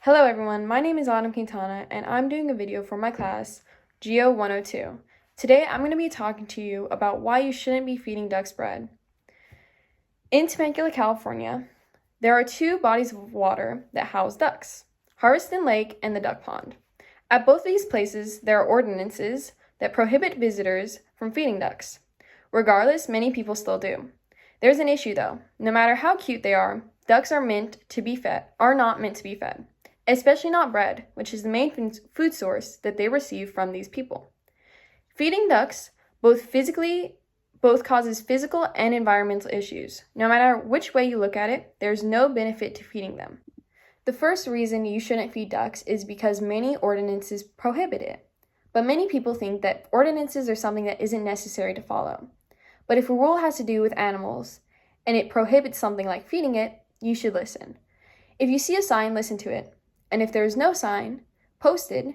Hello everyone, my name is Autumn Quintana and I'm doing a video for my class, Geo 102. Today I'm going to be talking to you about why you shouldn't be feeding ducks bread. In Temecula, California, there are two bodies of water that house ducks, Harveston Lake and the Duck Pond. At both of these places, there are ordinances that prohibit visitors from feeding ducks. Regardless, many people still do. There's an issue though. No matter how cute they are, ducks are not meant to be fed. Especially not bread, which is the main food source that they receive from these people. Feeding ducks both causes physical and environmental issues. No matter which way you look at it, there's no benefit to feeding them. The first reason you shouldn't feed ducks is because many ordinances prohibit it. But many people think that ordinances are something that isn't necessary to follow. But if a rule has to do with animals and it prohibits something like feeding it, you should listen. If you see a sign, listen to it. And if there is no sign posted,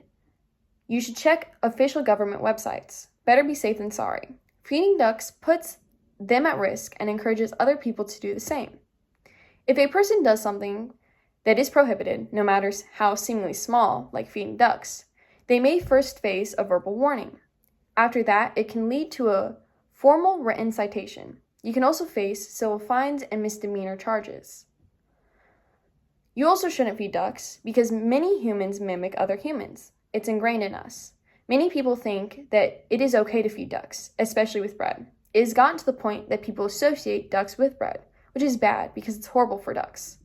you should check official government websites. Better be safe than sorry. Feeding ducks puts them at risk and encourages other people to do the same. If a person does something that is prohibited, no matter how seemingly small, like feeding ducks, they may first face a verbal warning. After that, it can lead to a formal written citation. You can also face civil fines and misdemeanor charges. You also shouldn't feed ducks because many humans mimic other humans. It's ingrained in us. Many people think that it is okay to feed ducks, especially with bread. It has gotten to the point that people associate ducks with bread, which is bad because it's horrible for ducks.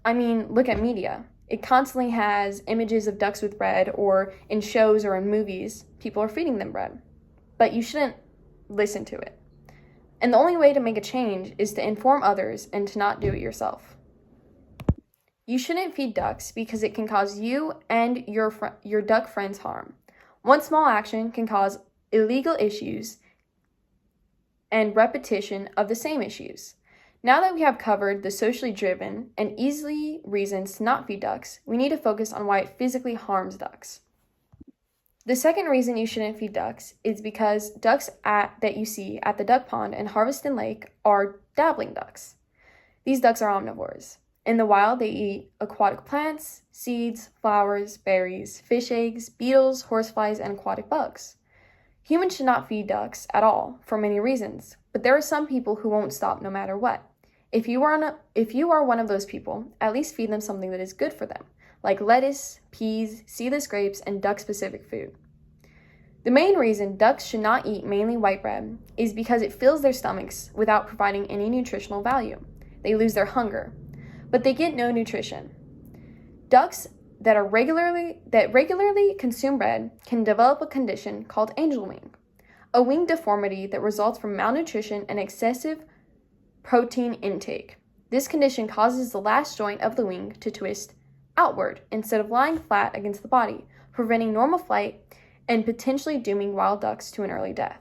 I mean, look at media. It constantly has images of ducks with bread, or in shows or in movies, people are feeding them bread. But you shouldn't listen to it. And the only way to make a change is to inform others and to not do it yourself. You shouldn't feed ducks because it can cause you and your duck friends harm. One small action can cause illegal issues and repetition of the same issues. Now that we have covered the socially driven and easy reasons to not feed ducks, we need to focus on why it physically harms ducks. The second reason you shouldn't feed ducks is because ducks that you see at the duck pond and Harveston Lake are dabbling ducks. These ducks are omnivores. In the wild, they eat aquatic plants, seeds, flowers, berries, fish eggs, beetles, horseflies, and aquatic bugs. Humans should not feed ducks at all for many reasons, but there are some people who won't stop no matter what. If you are one of those people, at least feed them something that is good for them, like lettuce, peas, seedless grapes, and duck-specific food. The main reason ducks should not eat mainly white bread is because it fills their stomachs without providing any nutritional value. They lose their hunger, but they get no nutrition. Ducks that regularly consume bread can develop a condition called angel wing, a wing deformity that results from malnutrition and excessive protein intake. This condition causes the last joint of the wing to twist outward instead of lying flat against the body, preventing normal flight and potentially dooming wild ducks to an early death.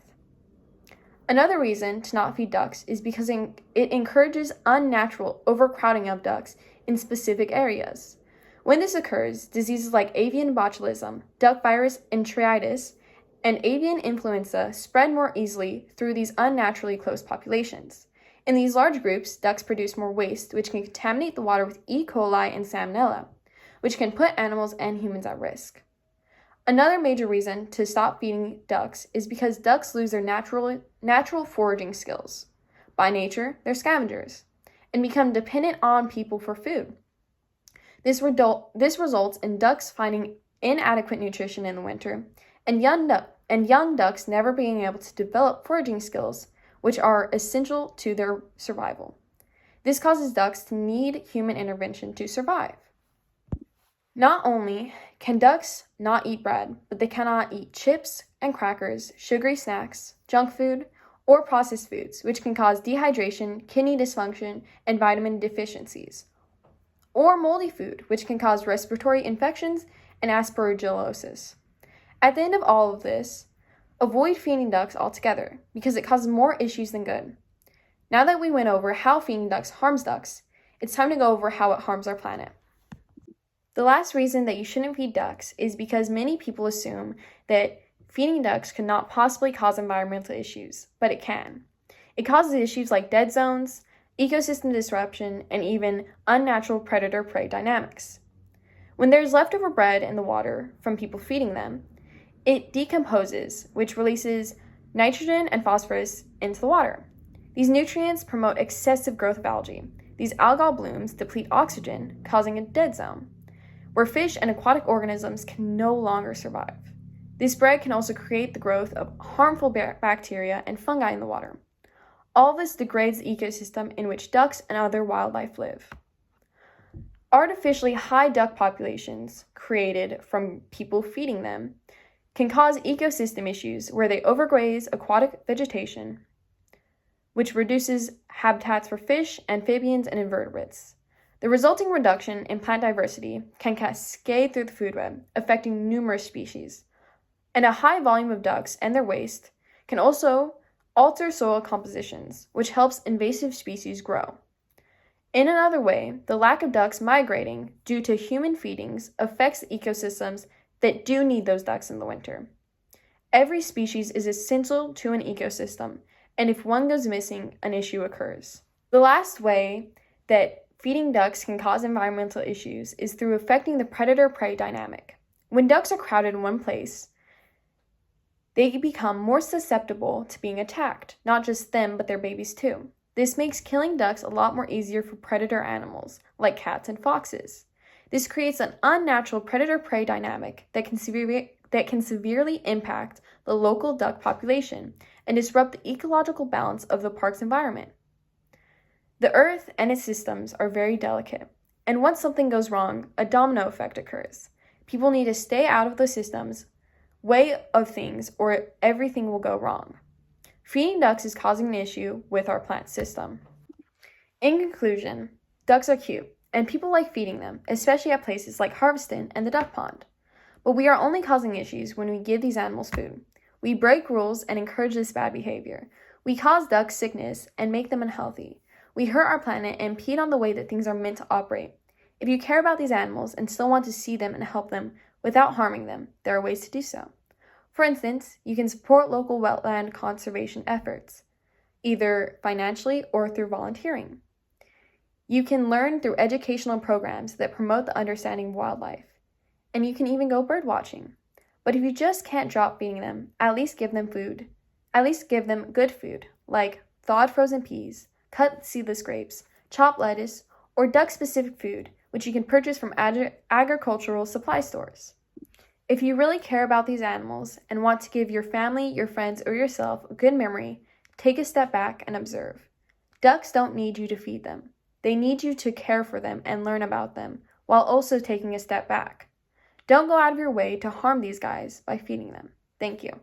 Another reason to not feed ducks is because it encourages unnatural overcrowding of ducks in specific areas. When this occurs, diseases like avian botulism, duck virus enteritis, and avian influenza spread more easily through these unnaturally close populations. In these large groups, ducks produce more waste, which can contaminate the water with E. coli and salmonella, which can put animals and humans at risk. Another major reason to stop feeding ducks is because ducks lose their natural foraging skills. By nature, they're scavengers and become dependent on people for food. This results in ducks finding inadequate nutrition in the winter and young ducks never being able to develop foraging skills, which are essential to their survival. This causes ducks to need human intervention to survive. Not only can ducks not eat bread, but they cannot eat chips and crackers, sugary snacks, junk food, or processed foods, which can cause dehydration, kidney dysfunction, and vitamin deficiencies. Or moldy food, which can cause respiratory infections and aspergillosis. At the end of all of this, avoid feeding ducks altogether, because it causes more issues than good. Now that we went over how feeding ducks harms ducks, it's time to go over how it harms our planet. The last reason that you shouldn't feed ducks is because many people assume that feeding ducks could not possibly cause environmental issues, but it can. It causes issues like dead zones, ecosystem disruption, and even unnatural predator-prey dynamics. When there's leftover bread in the water from people feeding them, it decomposes, which releases nitrogen and phosphorus into the water. These nutrients promote excessive growth of algae. These algal blooms deplete oxygen, causing a dead zone, where fish and aquatic organisms can no longer survive. This bread can also create the growth of harmful bacteria and fungi in the water. All this degrades the ecosystem in which ducks and other wildlife live. Artificially high duck populations created from people feeding them can cause ecosystem issues where they overgraze aquatic vegetation, which reduces habitats for fish, amphibians, and invertebrates. The resulting reduction in plant diversity can cascade through the food web, affecting numerous species. And a high volume of ducks and their waste can also alter soil compositions, which helps invasive species grow. In another way, the lack of ducks migrating due to human feedings affects the ecosystems that do need those ducks in the winter. Every species is essential to an ecosystem, and if one goes missing, an issue occurs. The last way that feeding ducks can cause environmental issues is through affecting the predator-prey dynamic. When ducks are crowded in one place, they become more susceptible to being attacked, not just them, but their babies too. This makes killing ducks a lot more easier for predator animals, like cats and foxes. This creates an unnatural predator-prey dynamic that can severely impact the local duck population and disrupt the ecological balance of the park's environment. The earth and its systems are very delicate, and once something goes wrong, a domino effect occurs. People need to stay out of the system's way of things or everything will go wrong. Feeding ducks is causing an issue with our plant system. In conclusion, ducks are cute, and people like feeding them, especially at places like Harveston and the duck pond. But we are only causing issues when we give these animals food. We break rules and encourage this bad behavior. We cause ducks sickness and make them unhealthy. We hurt our planet and impede on the way that things are meant to operate. If you care about these animals and still want to see them and help them without harming them, there are ways to do so. For instance, you can support local wetland conservation efforts, either financially or through volunteering. You can learn through educational programs that promote the understanding of wildlife. And you can even go bird watching. But if you just can't drop feeding them, at least give them food. At least give them good food, like thawed frozen peas, cut seedless grapes, chopped lettuce, or duck-specific food, which you can purchase from agricultural supply stores. If you really care about these animals and want to give your family, your friends, or yourself a good memory, take a step back and observe. Ducks don't need you to feed them. They need you to care for them and learn about them, while also taking a step back. Don't go out of your way to harm these guys by feeding them. Thank you.